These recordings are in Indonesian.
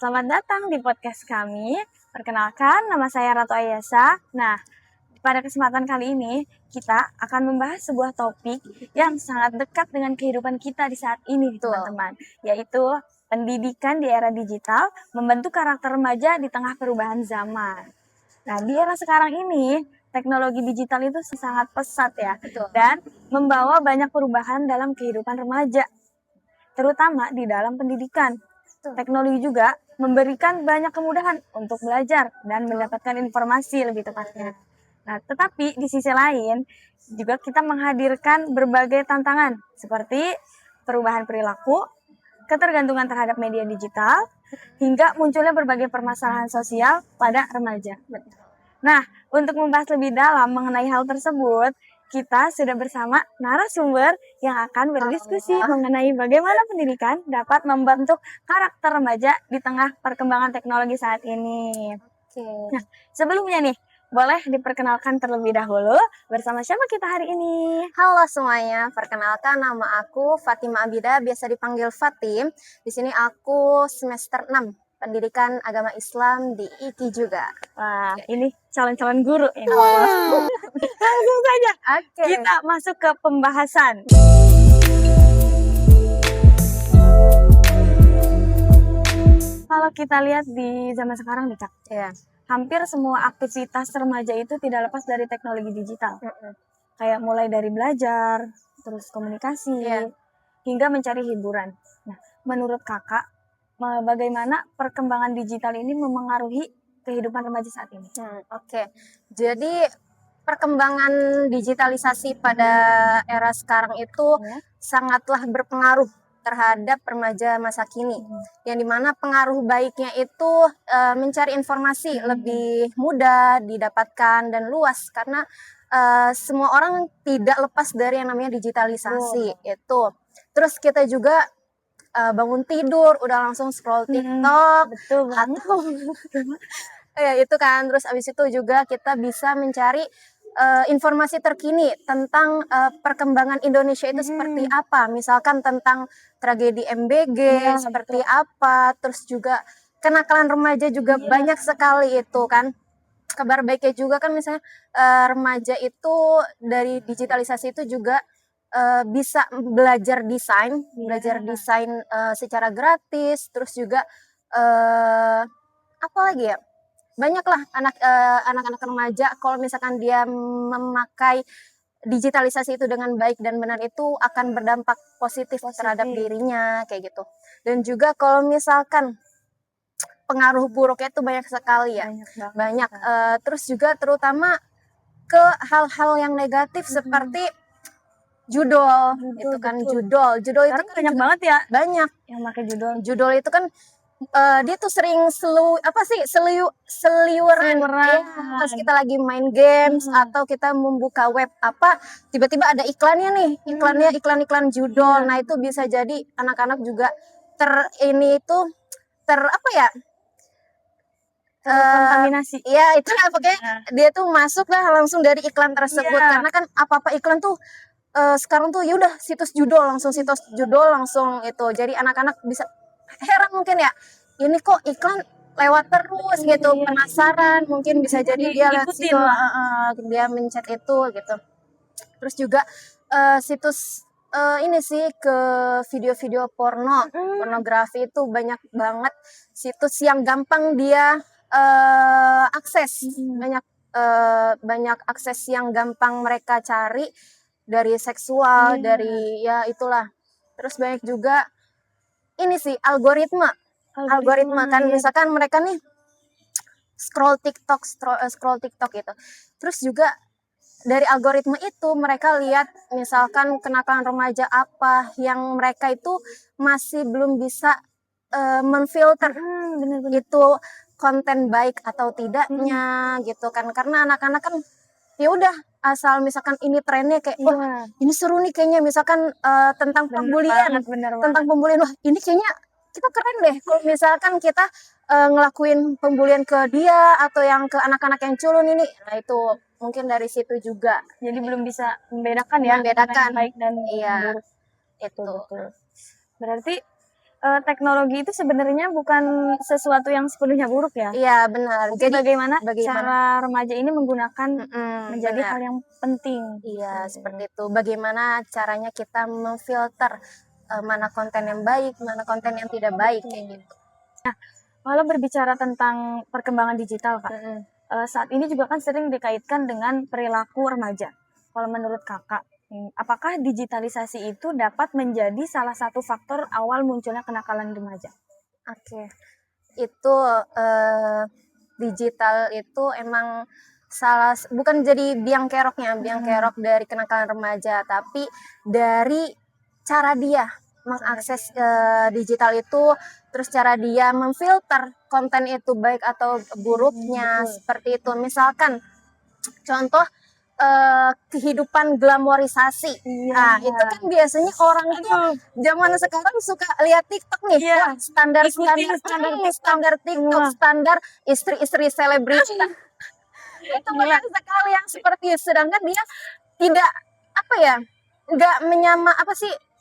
Selamat datang di podcast kami. Perkenalkan, nama saya Ratu Ayasa. Nah, pada kesempatan kali ini, kita akan membahas sebuah topik yang sangat dekat dengan kehidupan kita di saat ini, teman-teman. Yaitu pendidikan di era digital, membentuk karakter remaja di tengah perubahan zaman. Nah, di era sekarang ini, teknologi digital itu sangat pesat ya. Dan membawa banyak perubahan dalam kehidupan remaja, terutama di dalam pendidikan. Teknologi juga memberikan banyak kemudahan untuk belajar dan mendapatkan informasi lebih tepatnya. Nah, tetapi di sisi lain juga kita menghadirkan berbagai tantangan seperti perubahan perilaku, ketergantungan terhadap media digital, hingga munculnya berbagai permasalahan sosial pada remaja. Nah, untuk membahas lebih dalam mengenai hal tersebut, kita sudah bersama narasumber yang akan berdiskusi mengenai bagaimana pendidikan dapat membentuk karakter remaja di tengah perkembangan teknologi saat ini. Nah, sebelumnya nih, boleh diperkenalkan terlebih dahulu bersama siapa kita hari ini? Halo semuanya, perkenalkan nama aku Fatima Abida, biasa dipanggil Fatim. Di sini aku semester 6, Pendidikan Agama Islam di IKI juga. Wah, ini calon-calon guru ini. Langsung saja kita masuk ke pembahasan. Kalau kita lihat di zaman sekarang nih Kak, hampir semua aktivitas remaja itu tidak lepas dari teknologi digital. Kayak mulai dari belajar, terus komunikasi, hingga mencari hiburan. Nah, menurut kakak, bagaimana perkembangan digital ini memengaruhi kehidupan remaja saat ini? Jadi perkembangan digitalisasi pada era sekarang itu sangatlah berpengaruh terhadap remaja masa kini, yang dimana pengaruh baiknya itu mencari informasi lebih mudah didapatkan dan luas karena semua orang tidak lepas dari yang namanya digitalisasi itu. Terus kita juga bangun tidur udah langsung scroll TikTok, betul banget. Ya itu kan. Terus abis itu juga kita bisa mencari informasi terkini tentang perkembangan Indonesia itu seperti apa, misalkan tentang tragedi MBG seperti apa, terus juga kenakalan remaja juga banyak sekali itu kan. Kabar baiknya juga kan misalnya remaja itu dari digitalisasi itu juga bisa belajar desain secara gratis, terus juga apa lagi ya, banyaklah anak-anak remaja kalau misalkan dia memakai digitalisasi itu dengan baik dan benar itu akan berdampak positif terhadap dirinya kayak gitu. Dan juga kalau misalkan pengaruh buruknya itu banyak sekali ya, banyak. Terus juga terutama ke hal-hal yang negatif seperti judol itu kan. Judol itu kan banyak banget ya, banyak yang pakai judol itu kan dia tuh sering seliweran ya, pas kita lagi main games atau kita membuka web apa, tiba-tiba ada iklannya nih, iklan judol. Nah itu bisa jadi anak-anak juga terkontaminasi. Ya itu lah pokoknya dia tuh masuk lah langsung dari iklan tersebut, karena kan apa-apa iklan tuh sekarang tuh yaudah situs judol langsung itu. Jadi anak-anak bisa heran mungkin ya, ini kok iklan lewat terus gitu, penasaran mungkin bisa jadi dia lihat situ, dia mencet itu gitu. Terus juga situs ini sih ke video-video pornografi itu banyak banget situs yang gampang dia akses, banyak akses yang gampang mereka cari dari seksual, dari ya itulah. Terus banyak juga ini sih algoritma kan, misalkan mereka nih scroll TikTok itu, terus juga dari algoritma itu mereka lihat misalkan kenakalan remaja apa yang mereka itu masih belum bisa menfilter itu konten baik atau tidaknya gitu kan. Karena anak-anak kan ya udah asal misalkan ini trennya kayak wah ini seru nih kayaknya, misalkan tentang pembulian, wah ini kayaknya kita keren deh kalau misalkan kita ngelakuin pembulian ke dia atau yang ke anak-anak yang culun ini. Nah itu mungkin dari situ juga. Jadi belum bisa membedakan ya, baik dan buruk. Itu. Betul. Berarti teknologi itu sebenarnya bukan sesuatu yang sepenuhnya buruk ya. Iya benar. Jadi bagaimana bagaimana? cara remaja ini menggunakan menjadi Benar. hal yang penting. Iya, seperti itu. Bagaimana caranya kita memfilter mana konten yang baik, mana konten yang tidak baik kayak gitu. Kalau berbicara tentang perkembangan digital, Kak, saat ini juga kan sering dikaitkan dengan perilaku remaja. Kalau menurut Kakak, apakah digitalisasi itu dapat menjadi salah satu faktor awal munculnya kenakalan remaja? Oke. Itu digital itu emang bukan jadi biang keroknya, biang kerok dari kenakalan remaja, tapi dari cara dia mengakses digital itu, terus cara dia memfilter konten itu baik atau buruknya, seperti itu. Misalkan contoh kehidupan glamorisasi. Nah, itu kan biasanya orang tuh zaman sekarang suka lihat TikTok nih. Wah, standar TikTok, standar istri-istri selebriti. Itu banyak sekali yang seperti itu. Sedangkan dia tidak nggak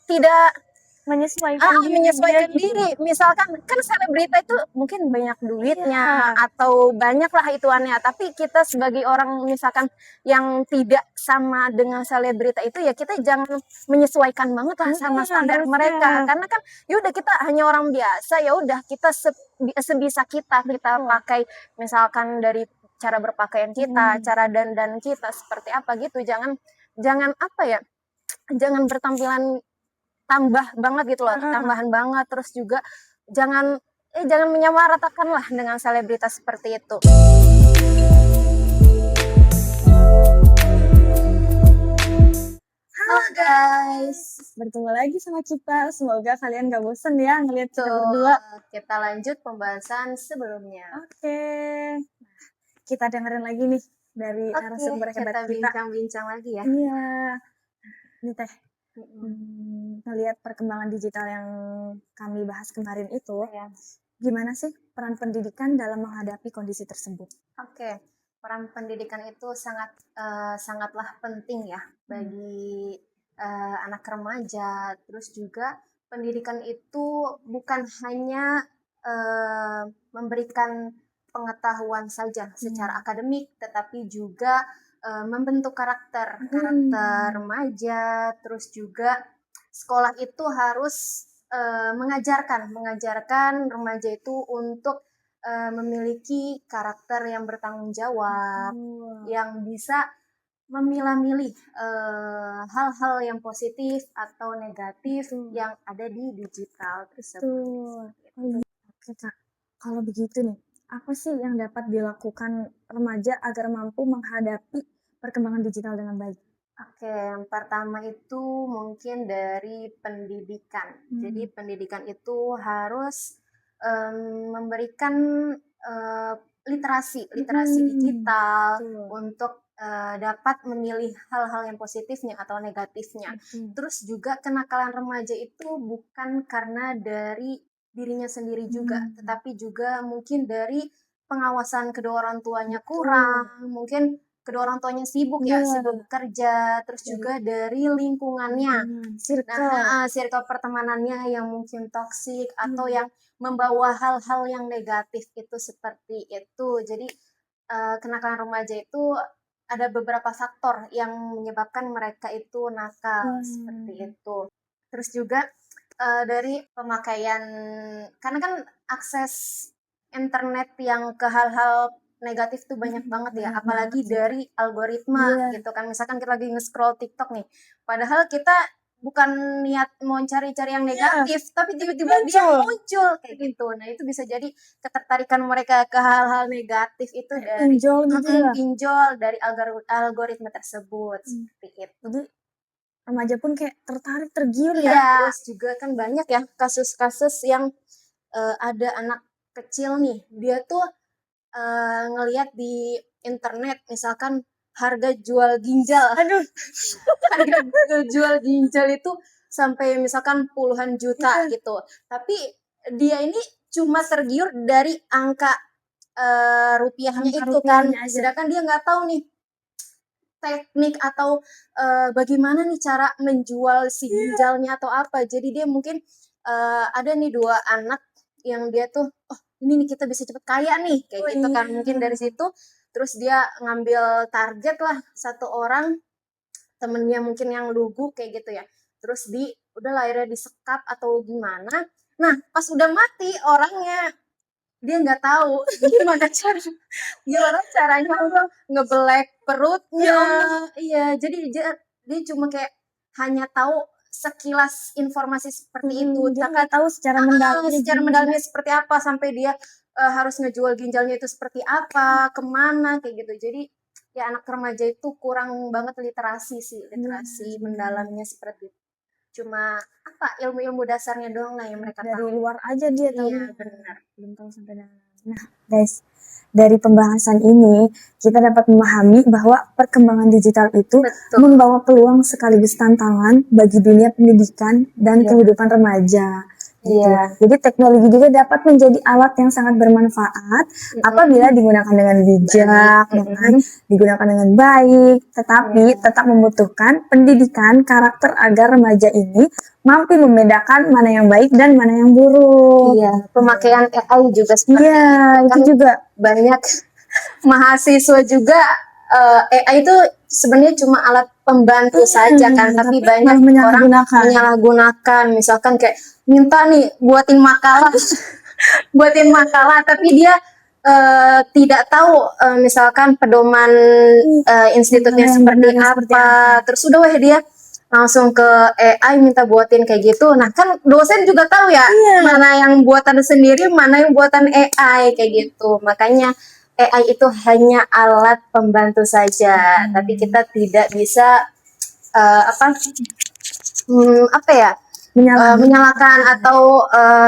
tidak menyesuaikan diri. Misalkan kan selebriti itu mungkin banyak duitnya atau banyak lah ituannya, tapi kita sebagai orang misalkan yang tidak sama dengan selebriti itu, ya kita jangan menyesuaikan banget lah sama standar mereka, karena kan yaudah kita hanya orang biasa, ya udah kita sebisa kita pakai, misalkan dari cara berpakaian kita, cara dandan kita seperti apa gitu. Jangan jangan bertampilan tambah banget gitu loh, tambahan banget. Terus juga jangan menyamaratakan lah dengan selebritas seperti itu. Halo guys, bertemu lagi sama kita. Semoga kalian gak bosen ya ngeliat kita berdua. Kita lanjut pembahasan sebelumnya. Oke. Kita dengerin lagi nih dari narasumber hebat kita. Bincang-bincang lagi ya. Iya. Ini Teh, melihat perkembangan digital yang kami bahas kemarin itu, gimana sih peran pendidikan dalam menghadapi kondisi tersebut? Oke, peran pendidikan itu sangatlah penting ya bagi anak remaja. Terus juga pendidikan itu bukan hanya memberikan pengetahuan saja secara akademik, tetapi juga membentuk karakter remaja. Terus juga sekolah itu harus mengajarkan remaja itu untuk memiliki karakter yang bertanggung jawab, yang bisa memilah-milih hal-hal yang positif atau negatif yang ada di digital tersebut. Oke Kak, kalau begitu nih, apa sih yang dapat dilakukan remaja agar mampu menghadapi perkembangan digital dengan baik? Oke, yang pertama itu mungkin dari pendidikan. Jadi pendidikan itu harus memberikan literasi digital untuk dapat memilih hal-hal yang positifnya atau negatifnya. Terus juga kenakalan remaja itu bukan karena dari dirinya sendiri juga, tetapi juga mungkin dari pengawasan kedua orang tuanya kurang, mungkin kedua orang tuanya sibuk sibuk bekerja, terus juga dari lingkungannya, circle pertemanannya yang mungkin toksik atau yang membawa hal-hal yang negatif itu seperti itu. Jadi kenakalan remaja itu ada beberapa faktor yang menyebabkan mereka itu nakal seperti itu. Terus juga dari pemakaian, karena kan akses internet yang ke hal-hal negatif tuh banyak banget ya, apalagi dari algoritma gitu kan. Misalkan kita lagi nge-scroll TikTok nih, padahal kita bukan niat mau cari-cari yang negatif, tapi tiba-tiba dia muncul kayak gitu. Nah, itu bisa jadi ketertarikan mereka ke hal-hal negatif itu dari pinjol dari algoritma tersebut seperti itu. Jadi remaja pun kayak tertarik, tergiur ya. Terus juga kan banyak ya kasus-kasus yang ada anak kecil nih, dia tuh ngelihat di internet misalkan harga jual ginjal. Harga jual ginjal itu sampai misalkan puluhan juta gitu. Tapi dia ini cuma tergiur dari angka rupiahnya itu kan. Sedangkan dia nggak tahu nih teknik atau bagaimana nih cara menjual si ginjalnya atau apa. Jadi dia mungkin ada nih dua anak yang dia tuh, oh ini nih kita bisa cepet kaya nih kayak gitu kan, mungkin dari situ terus dia ngambil target lah satu orang temennya mungkin yang lugu kayak gitu ya, terus udah akhirnya disekap atau gimana. Nah pas udah mati orangnya, dia nggak tahu gimana caranya untuk ngebelek perutnya. Iya, jadi dia cuma kayak hanya tahu sekilas informasi seperti itu. Dia Tapi nggak tahu secara mendalamnya seperti apa sampai dia harus ngejual ginjalnya itu seperti apa, kemana kayak gitu. Jadi ya anak remaja itu kurang banget literasi mendalamnya seperti itu. Cuma apa ilmu-ilmu dasarnya doang lah yang mereka dari tahu. luar aja dia tahu. Iya benar. Belum tahu sampai dalam. Nah, guys, dari pembahasan ini kita dapat memahami bahwa perkembangan digital itu membawa peluang sekaligus tantangan bagi dunia pendidikan dan kehidupan remaja. Iya. Jadi teknologi juga dapat menjadi alat yang sangat bermanfaat apabila digunakan dengan bijak, digunakan dengan baik, tetapi tetap membutuhkan pendidikan karakter agar remaja ini mampu membedakan mana yang baik dan mana yang buruk. Iya, pemakaian AI juga seperti itu kan juga banyak mahasiswa juga AI itu sebenarnya cuma alat pembantu saja kan, tapi banyak orang menyalahgunakan, misalkan kayak minta nih buatin makalah tapi dia tidak tahu misalkan pedoman institutnya seperti apa, terus udah dia langsung ke AI minta buatin kayak gitu. Nah kan dosen juga tahu ya mana yang buatan sendiri, mana yang buatan AI kayak gitu. Makanya AI itu hanya alat pembantu saja, tapi kita tidak bisa menyalahkan atau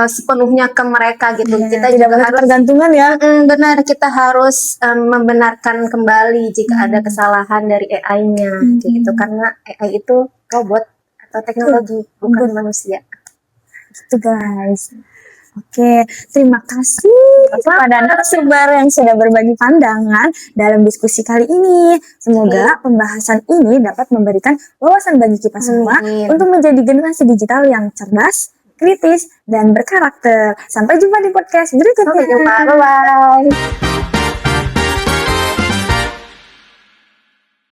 sepenuhnya ke mereka gitu. Kita tidak juga harus tergantungan ya. Benar, kita harus membenarkan kembali jika ada kesalahan dari AI-nya kayak gitu, karena AI itu robot atau teknologi, bukan manusia. Gitu guys. Oke, terima kasih kepada narasumber yang sudah berbagi pandangan dalam diskusi kali ini. Semoga pembahasan ini dapat memberikan wawasan bagi kita semua untuk menjadi generasi digital yang cerdas, kritis, dan berkarakter. Sampai jumpa di podcast berikutnya. Sampai jumpa, bye-bye.